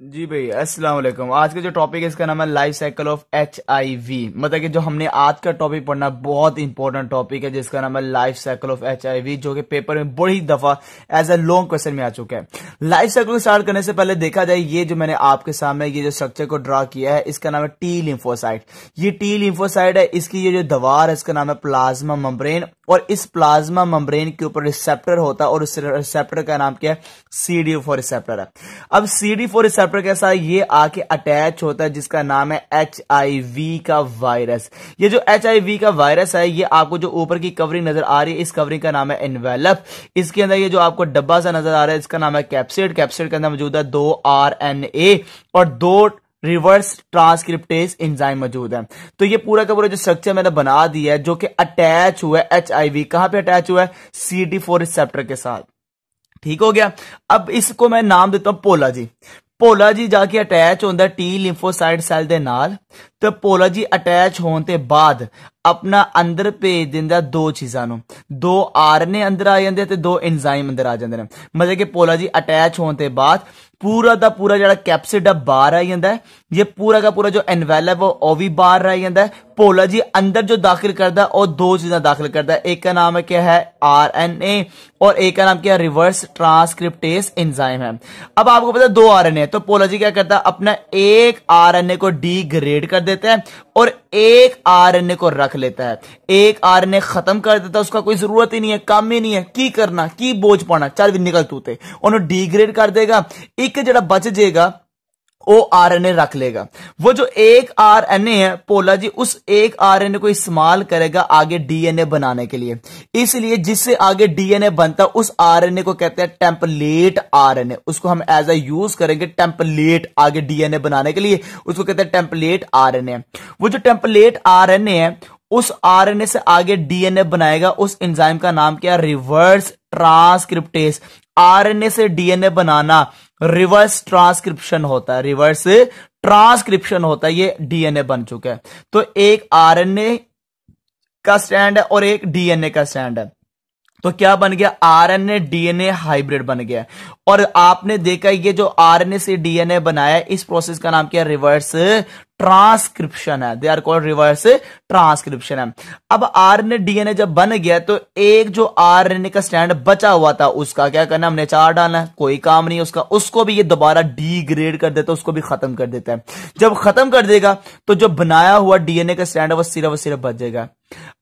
जी भाई, अस्सलाम वालेकुम। आज का जो टॉपिक है इसका नाम है लाइफ साइकिल ऑफ HIV। मतलब कि जो हमने आज का टॉपिक पढ़ना बहुत इंपॉर्टेंट टॉपिक है जिसका नाम है लाइफ साइकिल ऑफ HIV, जो कि पेपर में बड़ी दफा एज अ लॉन्ग क्वेश्चन में आ चुका है। लाइफ साइकिल को स्टार्ट करने से पहले देखा जाए, ये जो मैंने आपके सामने ये जो स्ट्रक्चर को ड्रा किया है इसका नाम है टी लिम्फोसाइट। ये टी लिम्फोसाइट है, इसकी ये जो दीवार है इसका नाम है प्लाज्मा मेम्ब्रेन, और इस प्लाज्मा मेम्ब्रेन के ऊपर रिसेप्टर होता है और उस रिसेप्टर का नाम क्या है, CD4 रिसेप्टर है। अब CD4 रिसेप्टर कैसा है, ये आके अटैच होता है जिसका नाम है HIV का वायरस। ये जो HIV का वायरस है, ये आपको जो ऊपर की कवरिंग नजर आ रही है, इस कवरिंग का नाम है एनवेलप। इसके अंदर ये जो आपको डब्बा सा नजर आ रहा है इसका नाम है कैप्सिड। कैप्सिड के अंदर मौजूद है 2 RNA और 2 रिवर्स ट्रांसक्रिप्टेज एंजाइम मौजूद है। तो ये पूरा का पूरा जो स्ट्रक्चर मैंने बना दिया है जो कि अटैच हुआ है HIV, कहां पे अटैच हुआ है, CD4 रिसेप्टर के साथ। ठीक हो गया। अब इसको मैं नाम देता हूं पोला जी। पोला जी जाके अटैच होता टी लिम्फोसाइट सैल दे नाल, तो पोला जी अटैच होने के बाद अपना अंदर भेज दिंदा 2 चीजां नूं, 2 RNA अंदर आ जांदे ते 2 एंजाइम अंदर आ जांदे ने। मतलब कि पोला जी अटैच होने के बाद पूरा दा पूरा जो कैप्सिड है बाहर आ जाता है, ये पूरा का पूरा जो एनवेलप है वो भी बाहर रह जाता है। पोला जी अंदर जो दाखिल करता है और 2 चीजें दाखिल करता है, एक का नाम है क्या है RNA और एक का नाम क्या है रिवर्स ट्रांसक्रिप्टेज एंजाइम है। अब आपको पता है 2 RNA, तो पोला जी क्या करता है, अपना एक RNA को डिग्रेड कर देता है और एक RNA को रख लेता है। एक RNA खत्म कर देता है, उसका कोई जरूरत ही नहीं है, काम ही नहीं है, की करना की बोझ पाना, चल भी निकल तू ते, उन्होंने डिग्रेड कर देगा। एक जरा बच जाएगा वो RNA रख लेगा। वो जो एक RNA है, पोला जी उस एक RNA को इस्तेमाल करेगा आगे DNA बनाने के लिए। इसलिए जिससे आगे DNA बनता उस RNA को कहते हैं टेम्पलेट RNA। उसको हम एज अ यूज करेंगे टेम्पलेट आगे DNA बनाने के लिए, उसको कहते हैं टेम्पलेट RNA। वो जो टेम्पलेट RNA है उस RNA से आगे DNA बनाएगा, उस एंजाइम का नाम क्या है, रिवर्स ट्रांसक्रिप्टेज। RNA से DNA बनाना रिवर्स ट्रांसक्रिप्शन होता है, रिवर्स ट्रांसक्रिप्शन होता है, ये DNA बन चुका है। तो एक RNA का स्टैंड है और एक DNA का स्टैंड है, तो क्या बन गया, RNA DNA हाइब्रिड बन गया। और आपने देखा ये जो RNA से DNA बनाया, इस प्रोसेस का नाम क्या है, रिवर्स ट्रांसक्रिप्शन है। They are called reverse transcription है। अब RNA DNA जब बन गया तो एक जो RNA का स्टैंड बचा हुआ था उसका क्या करना, हमने 4 डालना है, कोई काम नहीं उसका, उसको भी ये दोबारा डिग्रेड कर देता है, उसको भी खत्म कर देता है। जब खत्म कर देगा तो जो बनाया हुआ DNA का स्टैंड है वो सिर्फ बच जाएगा।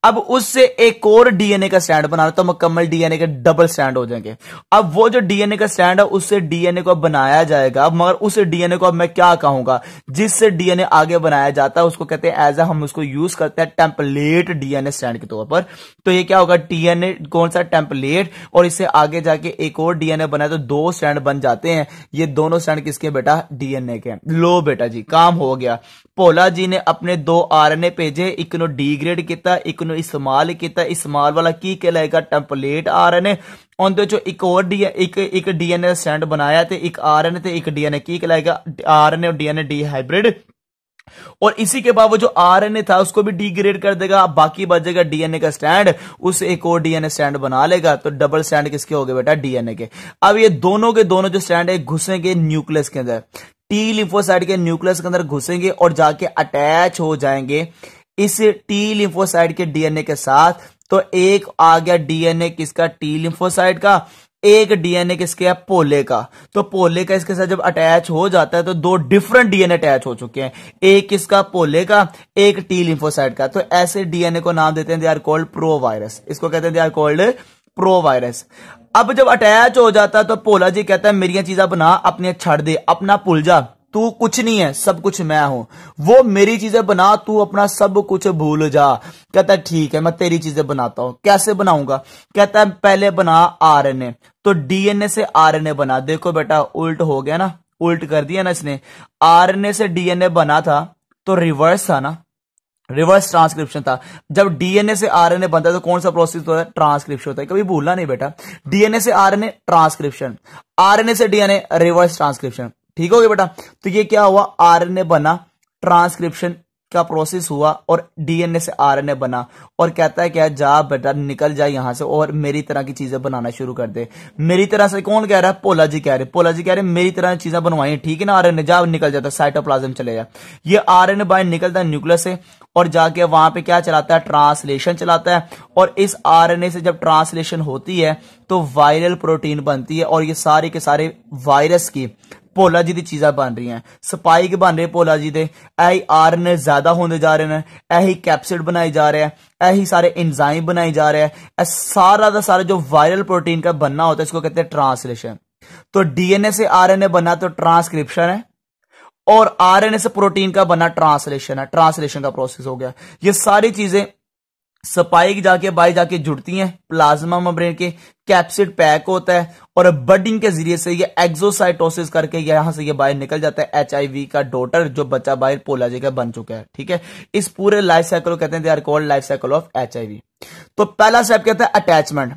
अब उससे एक और DNA का स्टैंड बनाना तो मुकम्मल DNA के डबल स्टैंड हो जाएंगे। अब वो जो DNA का स्टैंड है उससे DNA को बनाया जाएगा, मगर उस DNA को अब मैं क्या कहूंगा, जिससे DNA आगे बनाया जाता है उसको कहते हैं एज हम उसको यूज करते हैं टेम्पलेट DNA स्टैंड के तौर पर। तो ये क्या होगा, DNA कौन सा टेम्पलेट, और इससे आगे जाके एक और DNA बनाए तो 2 स्टैंड बन जाते हैं। ये दोनों स्टैंड किसके बेटा, DNA के। लो बेटा जी, काम हो गया। पोला जी ने अपने 2 RNA भेजे, एक नो डिग्रेड किया, एक नो इस्तेमाल किया। इस्तेमाल वाला की कहलाएगा टेम्पलेट RNA। उनके जो एक और एक DNA स्टैंड बनाया थे, एक RNA थे एक DNA, की कहलाएगा RNA और DNA डी हाइब्रिड। और इसी के बाद वो जो RNA था उसको भी डिग्रेड कर देगा, बाकी बचेगा DNA का स्टैंड, उससे एक और DNA स्टैंड बना लेगा। तो डबल स्टैंड किसके हो गए बेटा, DNA के। अब ये दोनों के दोनों जो स्टैंड है घुसेंगे न्यूक्लियस के अंदर, टी लिम्फोसाइट के न्यूक्लियस के अंदर घुसेंगे और जाके अटैच हो जाएंगे इस टी लिम्फोसाइट के DNA के साथ। तो एक आ गया DNA किसका, टी लिम्फोसाइट का, एक DNA किसके है, पोले का। तो पोले का इसके साथ जब अटैच हो जाता है तो 2 डिफरेंट DNA अटैच हो चुके हैं, एक किसका, पोले का, एक टी लिम्फोसाइट का। तो ऐसे DNA को नाम देते हैं दे आर कॉल्ड प्रोवायरस। इसको कहते हैं दे आर कॉल्ड प्रोवायरस। अब जब अटैच हो जाता है तो पोला जी कहता है मेरी चीजें बना, अपने छड़ दे, अपना भूल जा, तू कुछ नहीं है, सब कुछ मैं हूं। वो मेरी चीजें बना, तू अपना सब कुछ भूल जा। कहता है ठीक है मैं तेरी चीजें बनाता हूं। कैसे बनाऊंगा, कहता है पहले बना RNA। तो DNA से RNA बना। देखो बेटा उल्ट हो गया ना, उल्ट कर दिया ना इसने। RNA से DNA बना था तो रिवर्स था ना, रिवर्स ट्रांसक्रिप्शन था। जब DNA से RNA बनता है तो कौन सा प्रोसेस होता है, ट्रांसक्रिप्शन होता है। कभी भूलना नहीं बेटा, DNA से RNA ट्रांसक्रिप्शन, RNA से DNA रिवर्स ट्रांसक्रिप्शन। ठीक हो गया बेटा। तो ये क्या हुआ, RNA बना, ट्रांसक्रिप्शन का प्रोसेस हुआ और डीएनए से आरएनए बना और कहता है क्या, जा बेटा निकल जा यहां से और मेरी तरह की चीजें बनाना शुरू कर दे। मेरी तरह से कौन कह रहा है? पोला जी कह रहे। पोला जी कह रहे मेरी तरह चीजें बनवाई, ठीक है ना, आरएनए जा निकल जाता, साइटोप्लाज्म चले जा। ये आरएनए बाहर निकलता है न्यूक्लियस से और जाके वहां पे क्या चलाता है? ट्रांसलेशन चलाता है। और इस आरएनए से जब ट्रांसलेशन होती है तो वायरल प्रोटीन बनती है और ये सारे के सारे वायरस की पोला जी दी चीजें बन रही हैं, स्पाइक बन रहे पोला जी दे, ऐ आरएनए ज्यादा होने जा रहे हैं, ऐ कैप्सिड बनाए जा रहे हैं, ऐ सारे एंजाइम बनाए जा रहे हैं। सारा का सारा जो वायरल प्रोटीन का बनना होता है इसको कहते हैं ट्रांसलेशन। तो डीएनए से आरएनए बना तो ट्रांसक्रिप्शन है और आरएनए से प्रोटीन का बना ट्रांसलेशन है, ट्रांसलेशन का प्रोसेस हो गया। ये सारी चीजें स्पाइक जाके बाई जाके जुड़ती हैं प्लाज्मा मेम्ब्रेन के, कैप्सिड पैक होता है और बडिंग के जरिए से ये एक्सोसाइटोसिस करके यहां से ये बाहर निकल जाता है एचआईवी का डॉटर, जो बच्चा बाहर पोला जी का बन चुका है। ठीक है, इस पूरे लाइफ साइकिल को कहते हैं they are called life cycle of HIV. तो पहला स्टेप कहता है अटैचमेंट,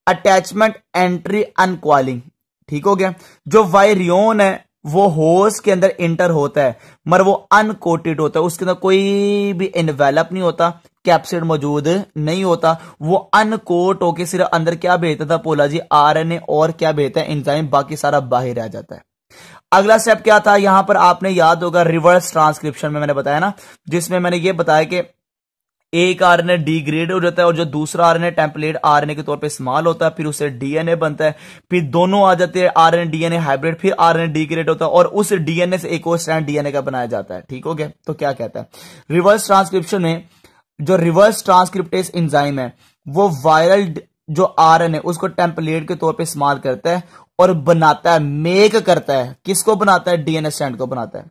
अटैचमेंट एंट्री अनकॉइलिंग। ठीक हो गया, जो वायरियोन है वो होस्ट के अंदर इंटर होता है मगर वो अनकोटेड होता है, उसके अंदर कोई भी इन्वेलप नहीं होता, कैप्सिड मौजूद नहीं होता, वो अनकोट होके सिर्फ अंदर क्या भेजता था पोला जी? आरएनए और क्या भेजता है? एंजाइम, बाकी सारा बाहर रह जाता है। अगला स्टेप क्या था यहां पर? आपने याद होगा रिवर्स ट्रांसक्रिप्शन में मैंने बताया ना, जिसमें मैंने ये बताया कि एक आरएनए डिग्रेड हो जाता है और जो दूसरा आरएनए टेम्पलेट आरएनए के तौर पे इस्तेमाल होता है, फिर उसे डीएनए बनता है, फिर दोनों आ जाते हैं आरएनए डीएनए हाइब्रिड, फिर आरएनए डिग्रेड होता है और उस डीएनए से एक और स्ट्रैंड डीएनए का बनाया जाता है। ठीक हो गया, तो क्या कहता है रिवर्स ट्रांसक्रिप्शन में? जो रिवर्स ट्रांसक्रिप्टेज एंजाइम है वो वायरल जो आरएनए उसको टेम्पलेट के तौर पे इस्तेमाल करता है और बनाता है, मेक करता है। किसको बनाता है? डीएनए स्ट्रैंड को बनाता है।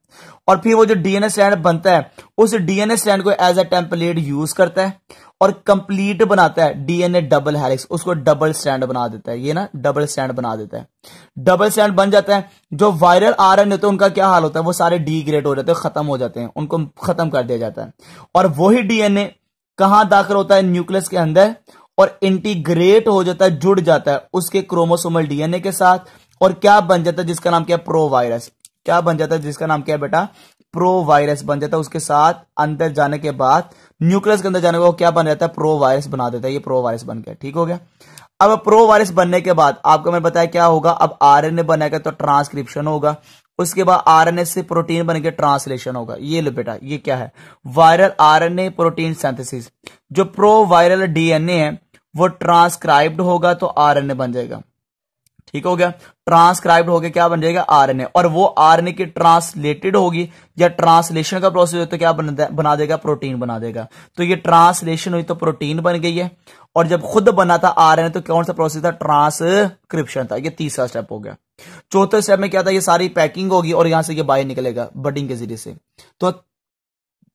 और फिर वो जो डीएनए स्ट्रैंड बनता है उस डीएनए स्ट्रैंड को एज अ टेम्पलेट यूज करता है और कंप्लीट बनाता है डीएनए डबल हेलिक्स, उसको डबल स्ट्रैंड बना देता है। ये ना डबल स्ट्रैंड बना देता है, डबल स्ट्रैंड बन जाता है। जो वायरल आरएनए होते हैं उनका क्या हाल होता है? वो सारे डिग्रेड हो जाते हैं, खत्म हो जाते हैं, उनको खत्म कर दिया जाता है। और वही डीएनए कहां दाखिल होता है? न्यूक्लियस के अंदर, और इंटीग्रेट हो जाता है, जुड़ जाता है उसके क्रोमोसोमल डीएनए के साथ और क्या बन जाता है? जिसका नाम क्या है? प्रोवायरस। क्या बन जाता है? जिसका नाम क्या है बेटा? प्रोवायरस बन जाता है। उसके साथ अंदर जाने के बाद न्यूक्लियस के अंदर जाने के बाद क्या बन जाता है? प्रोवायरस बना देता है। ये प्रोवायरस बन गया। ठीक हो गया। अब प्रोवायरस बनने के बाद आपको मैंने बताया क्या होगा? अब आरएनए बनेगा तो ट्रांसक्रिप्शन होगा, उसके बाद आरएनए से प्रोटीन बन के ट्रांसलेशन होगा। ये लो बेटा, ये क्या है? Viral RNA protein synthesis. जो प्रोवायरल डीएनए है वो ट्रांसक्राइब्ड होगा तो आरएनए बन जाएगा। ठीक हो गया, ट्रांसक्राइब्ड होके क्या बन जाएगा? आरएनए। और वो आरएनए की ट्रांसलेटेड होगी या ट्रांसलेशन का प्रोसेस हो तो क्या बना देगा? प्रोटीन बना देगा। तो ये ट्रांसलेशन हुई तो प्रोटीन बन गई है, और जब खुद बना था आरएनए तो कौन सा प्रोसेस था? ट्रांसक्रिप्शन था। ये तीसरा स्टेप हो गया। चौथे स्टेप में क्या था? ये सारी पैकिंग होगी और यहां से ये बाहर निकलेगा बडिंग के जरिए से। तो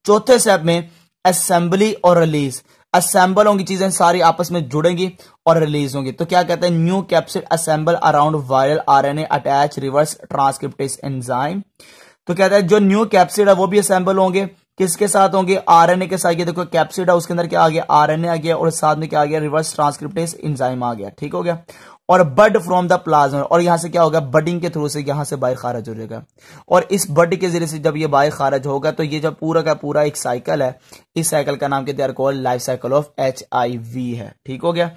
चौथे स्टेप में असेंबली और रिलीज, असेंबल होंगी चीजें सारी आपस में जुड़ेंगी और रिलीज होंगी। तो क्या कहते हैं? New capsid assemble around viral RNA attach reverse transcriptase enzyme. तो कहता है जो न्यू कैप्सिड है वो भी असेंबल होंगे, किसके साथ होंगे? आरएनए के साथ। ये देखो कैप्सिड है, उसके अंदर क्या आ गया? आरएनए आ गया और साथ में क्या आ गया? रिवर्स ट्रांसक्रिप्टेज एंजाइम आ गया। ठीक हो गया। और बड फ्रॉम द प्लाज्मा, और यहां से क्या होगा? बडिंग के थ्रू से यहां से बाहर खारिज हो जाएगा। और इस बड के जरिए से जब ये बाहर खारिज होगा तो ये जब पूरा का पूरा एक साइकिल है, इस साइकिल का नाम क्या है? Called life cycle of HIV है। ठीक हो गया।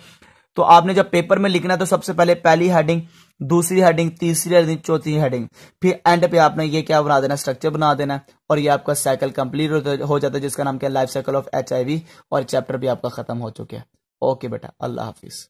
तो आपने जब पेपर में लिखना तो सबसे पहले पहली हेडिंग, दूसरी हेडिंग, तीसरी हेडिंग, चौथी हेडिंग, फिर एंड पे आपने ये क्या बना देना? स्ट्रक्चर बना देना और ये आपका साइकिल कंप्लीट हो जाता है, जिसका नाम क्या है? Life cycle of HIV. और चैप्टर भी आपका खत्म हो चुका है। ओके बेटा, अल्लाह हाफिज।